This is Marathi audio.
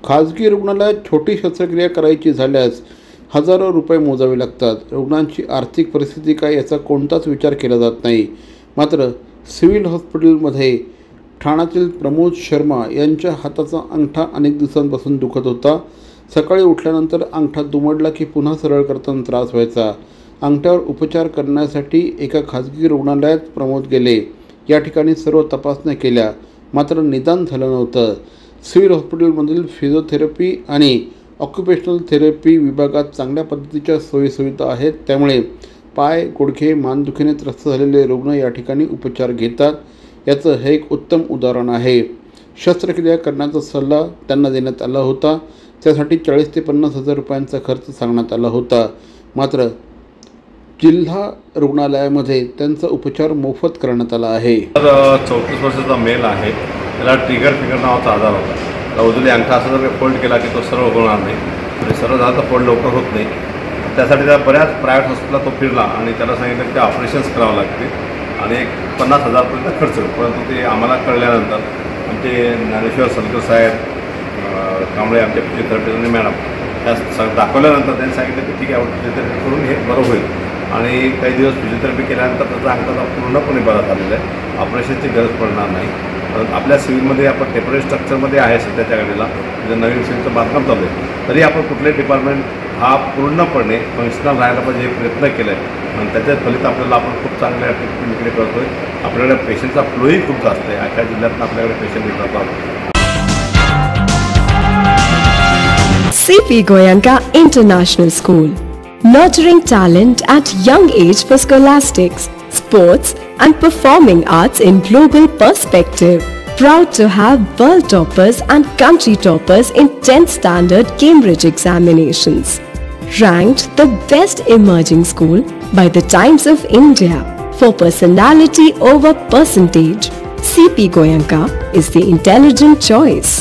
खाजगी रुग्णालयात छोटी शस्त्रक्रिया करायची झाल्यास हजारो रुपये मोजावे लागतात. रुग्णांची आर्थिक परिस्थिती काय याचा कोणताच विचार केला जात नाही. मात्र सिव्हिल हॉस्पिटलमध्ये ठाण्यातील प्रमोद शर्मा यांच्या हाताचा अंगठा अनेक दिवसांपासून दुखत होता. सकाळी उठल्यानंतर अंगठा दुमडला की पुन्हा सरळ करताना त्रास व्हायचा. अंगठ्यावर उपचार करण्यासाठी एका खाजगी रुग्णालयात प्रमोद गेले. या ठिकाणी सर्व तपासण्या केल्या, मात्र निदान झालं नव्हतं. सिव्हिल हॉस्पिटलमधील फिजिओथेरपी आणि ऑक्युपेशनल थेरपी विभागात चांगल्या पद्धतीच्या सोयीसुविधा आहेत. त्यामुळे पाय, गुडघे, मानदुखीने त्रस्त झालेले रुग्ण या ठिकाणी उपचार घेतात. याचं हे एक उत्तम उदाहरण आहे. शस्त्रक्रिया करण्याचा सल्ला त्यांना देण्यात आला होता. त्यासाठी 40 ते 50 हजार रुपयांचा खर्च सांगण्यात आला होता. मात्र जिल्हा रुग्णालयामध्ये त्यांचा उपचार मोफत करण्यात आला आहे. 34 वर्षाचा मेल आहे. त्याला ट्रिगर नावाचा आजार होता. उजवी अंगठा असा जर फोल्ड केला की तो सरळ होणार नाही. म्हणजे सरळ झाला तर फोल्ड लवकर होत नाही. त्यासाठी त्या बऱ्याच प्रायव्हेट हॉस्पिटलला तो फिरला आणि त्याला सांगितलं की ते ऑपरेशन्स करावं लागते आणि 50,000पर्यंत खर्च होईल. परंतु ते आम्हाला कळल्यानंतर आमचे ज्ञानेश्वर सलकर साहेब कांबळे, आमच्या फिजिओथेरपिस्ट मॅडम त्या दाखवल्यानंतर त्यांनी सांगितलं की ठीक आहे, आपण फिजिओथेरपी करून हे बरं होईल. आणि काही दिवस फिजिओथेरपी केल्यानंतर त्याचा अंगठा पूर्णपणे बरा झालेला आहे. ऑपरेशनची गरज पडणार नाही. आपल्या सिव्हिलमध्ये आपण टेम्पररी स्ट्रक्चरमध्ये आहे सध्याच्या घडीला, म्हणजे नवीन सिव्हिलचं बांधकाम चालू आहे. तरी आपण कुठले डिपार्टमेंट हा पूर्णपणे फंक्शनल राहायला पाहिजे हे प्रयत्न केला आहे आणि त्याच्यात फलित आपल्याला आपण खूप चांगल्या ट्रीटमेंटकडे करतो आहे. आपल्याकडे पेशंटचा फ्लोही खूप जास्त आहे. अख्ख्या जिल्ह्यातून आपल्याकडे पेशंट येतात. CP Goenka International School, nurturing talent at young age for scholastics, sports and performing arts in global perspective. Proud to have world toppers and country toppers in 10th standard Cambridge examinations. Ranked the best emerging school by the Times of India for personality over percentage. CP Goenka is the intelligent choice.